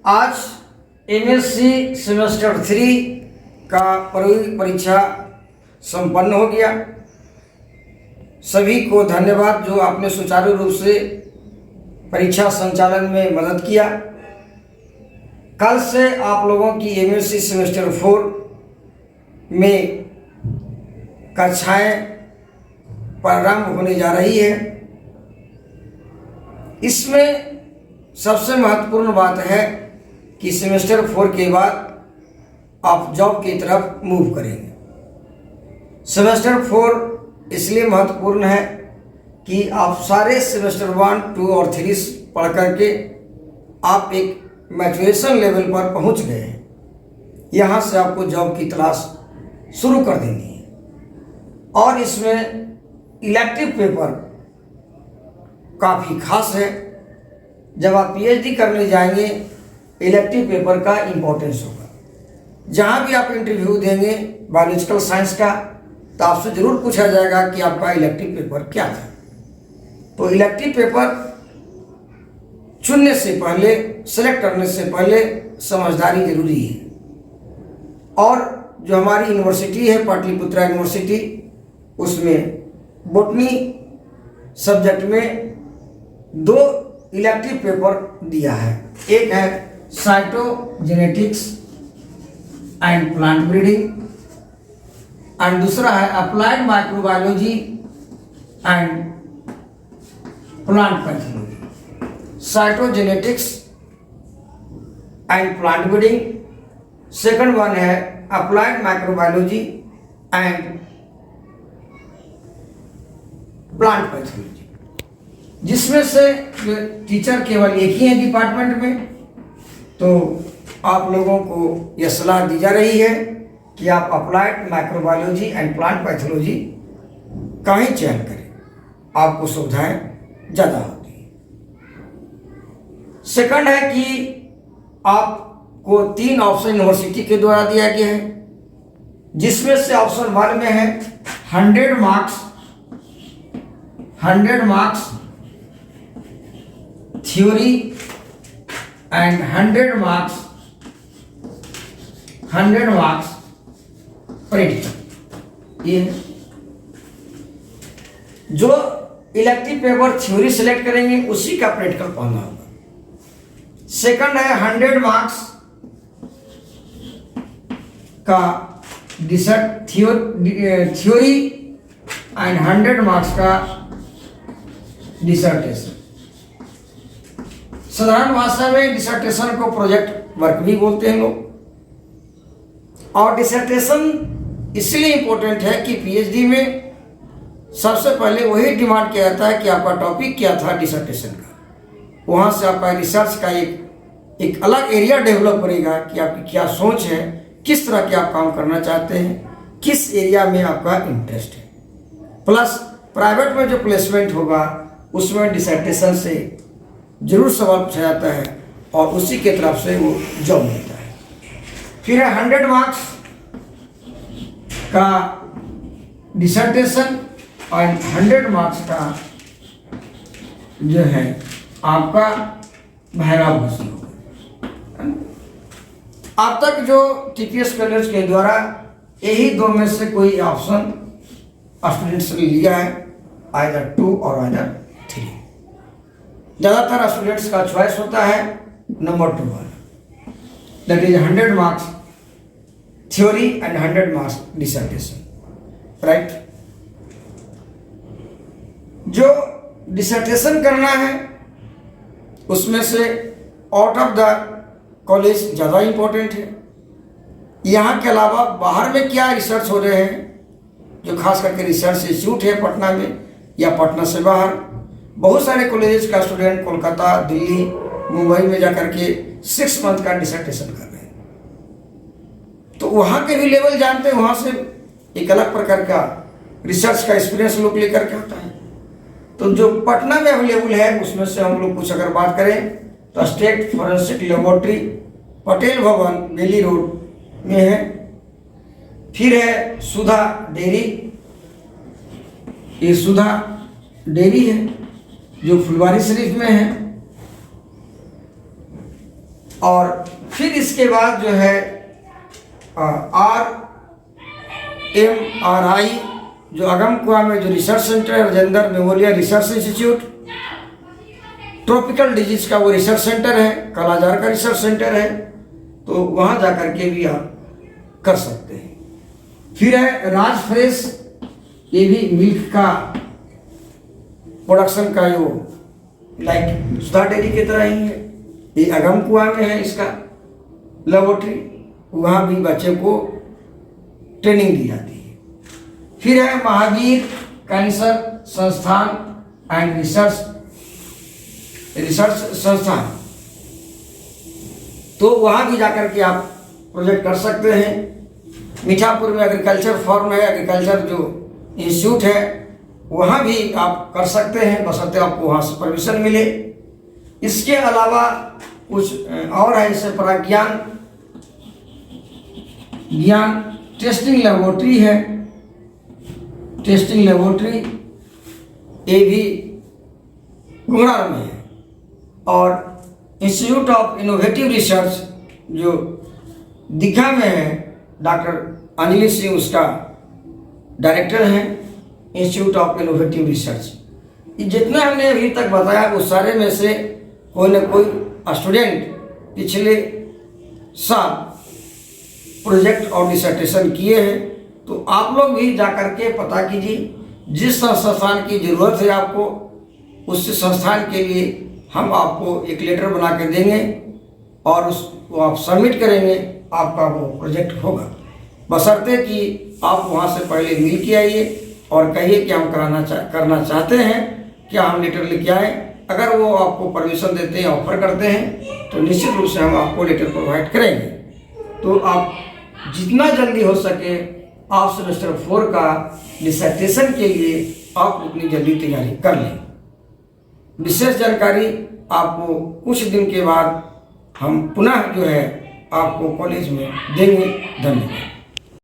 आज MSc semester 3 का परीक्षा संपन्न हो गया। सभी को धन्यवाद जो आपने सुचारू रूप से परीक्षा संचालन में मदद किया। कल से आप लोगों की एमएससी सेमेस्टर 4 में कक्षाएं प्रारंभ होने जा रही है। इसमें सबसे महत्वपूर्ण बात है कि सेमेस्टर 4 के बाद आप जॉब की तरफ मूव करेंगे। सेमेस्टर 4 इसलिए महत्वपूर्ण है कि आप सारे सेमेस्टर 1, 2 और 3 पढ़ करके आप एक मैच्योरेशन लेवल पर पहुंच गए हैं। यहाँ से आपको जॉब की तलाश शुरू कर देनी है। और इसमें इलेक्टिव पेपर काफ़ी खास है। जब आप पीएचडी करने जाएंगे इलेक्टिव पेपर का इम्पोर्टेंस होगा। जहाँ भी आप इंटरव्यू देंगे बायोलॉजिकल साइंस का तो आपसे ज़रूर पूछा जाएगा कि आपका इलेक्टिव पेपर क्या था। तो इलेक्टिव पेपर चुनने से पहले, सेलेक्ट करने से पहले समझदारी जरूरी है। और जो हमारी यूनिवर्सिटी है पाटलिपुत्रा यूनिवर्सिटी, उसमें बॉटनी सब्जेक्ट में 2 इलेक्टिव पेपर दिया है। एक है cytogenetics and plant breeding and दूसरा है applied microbiology and plant pathology. Cytogenetics and plant breeding, second one है applied microbiology and plant pathology, जिसमें से टीचर केवल एक ही है डिपार्टमेंट में। तो आप लोगों को यह सलाह दी जा रही है कि आप applied microbiology and plant pathology का ही चयन करें, आपको सुविधाएं ज़्यादा होती है। सेकंड है कि आपको 3 ऑप्शन यूनिवर्सिटी के द्वारा दिया गया है, जिसमें से ऑप्शन 1 में है 100 marks theory and 100 marks practical. ये जो इलेक्टिव पेपर थ्योरी सेलेक्ट करेंगे उसी का प्रैक्टिकल पढ़ना होगा। सेकंड है 100 मार्क्स का थ्योरी एंड 100 मार्क्स का डिसर्टेशन। साधारण भाषा में डिसर्टेशन को प्रोजेक्ट वर्क भी बोलते हैं लोग। और डिसर्टेशन इसलिए इंपॉर्टेंट है कि पीएचडी में सबसे पहले वही डिमांड किया जाता है कि आपका टॉपिक क्या था डिसर्टेशन का। वहाँ से आपका रिसर्च का एक अलग एरिया डेवलप करेगा कि आपकी क्या सोच है, किस तरह के आप काम करना चाहते हैं, किस एरिया में आपका इंटरेस्ट है। प्लस प्राइवेट में जो प्लेसमेंट होगा उसमें डिसर्टेशन से जरूर सवाल पूछा जाता है और उसी के तरफ से वो जॉब मिलता है। फिर है 100 मार्क्स का डिसर्टेशन और 100 मार्क्स का जो है आपका भाइवा घोषणा होगा। अब तक जो टीपीएस कॉलेज के द्वारा यही 2 में से कोई ऑप्शन स्टूडेंट्स ने लिया है, आइदर 2 और आइदर 3। ज़्यादातर स्टूडेंट्स का चॉइस होता है नंबर 2 वाला, that is 100 marks theory and 100 marks dissertation, right. जो डिसर्टेशन करना है उसमें से आउट ऑफ द कॉलेज ज़्यादा इम्पोर्टेंट है। यहाँ के अलावा बाहर में क्या रिसर्च हो रहे हैं, जो खास करके रिसर्च इंस्टीट्यूट है पटना में या पटना से बाहर, बहुत सारे कॉलेजेस का स्टूडेंट कोलकाता, दिल्ली, मुंबई में जाकर के 6 मंथ का डिसर्टेशन कर रहे हैं। तो वहाँ के भी लेवल जानते हैं, वहाँ से एक अलग प्रकार का रिसर्च का एक्सपीरियंस लोग लेकर के आता है। तो जो पटना में अवेलेबल है उसमें से हम लोग कुछ अगर बात करें तो स्टेट फॉरेंसिक लेबोरेटरी पटेल भवन बेली रोड में है। फिर है सुधा डेयरी, ये सुधा डेयरी है जो फुलवारी शरीफ में है। और फिर इसके बाद जो है RMRI जो अगमकुआ में जो रिसर्च सेंटर है, Rajendra memorial research institute, tropical disease का वो रिसर्च सेंटर है, कालाजार का रिसर्च सेंटर है, तो वहाँ जा कर के भी आप कर सकते हैं। फिर है राज फ्रेश, ये भी मिल्क का प्रोडक्शन का जो लाइक सुधा डेयरी की तरह ही है, ये अगमकुआ में है इसका लेबोरेटरी, वहाँ भी बच्चे को ट्रेनिंग दी जाती है। फिर है महावीर कैंसर संस्थान एंड रिसर्च संस्थान, तो वहाँ भी जाकर के आप प्रोजेक्ट कर सकते हैं। मीठापुर में एग्रीकल्चर फॉर्म है, एग्रीकल्चर जो इंस्टीट्यूट है, वहाँ भी आप कर सकते हैं, बशर्ते आपको वहाँ से परमिशन मिले। इसके अलावा कुछ और है, जैसे प्राज्ञान टेस्टिंग लेबोरेटरी है, टेस्टिंग लेबोरेटरी ये भी कुम्हरार में है। और इंस्टीट्यूट ऑफ इनोवेटिव रिसर्च जो दीघा में है, डॉक्टर अंजलि सिंह उसका डायरेक्टर हैं, इंस्टीट्यूट ऑफ इनोवेटिव रिसर्च। जितना हमने अभी तक बताया उस सारे में से कोई ना कोई स्टूडेंट पिछले साल प्रोजेक्ट और डिसर्टेशन किए हैं, तो आप लोग भी जाकर के पता कीजिए, जिस संस्थान की ज़रूरत है आपको, उस संस्थान के लिए हम आपको एक लेटर बना के देंगे और उसको आप सबमिट करेंगे, आपका वो प्रोजेक्ट होगा। बशर्ते कि आप वहाँ से पहले मिल के आइए और कहिए कि हम करना चाहते हैं, क्या हम लेटर लेके आए। अगर वो आपको परमिशन देते हैं, ऑफर करते हैं, तो निश्चित रूप से हम आपको लेटर प्रोवाइड करेंगे। तो आप जितना जल्दी हो सके आप सेमेस्टर 4 का डिसर्टेशन के लिए आप उतनी जल्दी तैयारी कर लें। विशेष जानकारी आपको कुछ दिन के बाद हम पुनः जो है आपको कॉलेज में देंगे। धन्यवाद।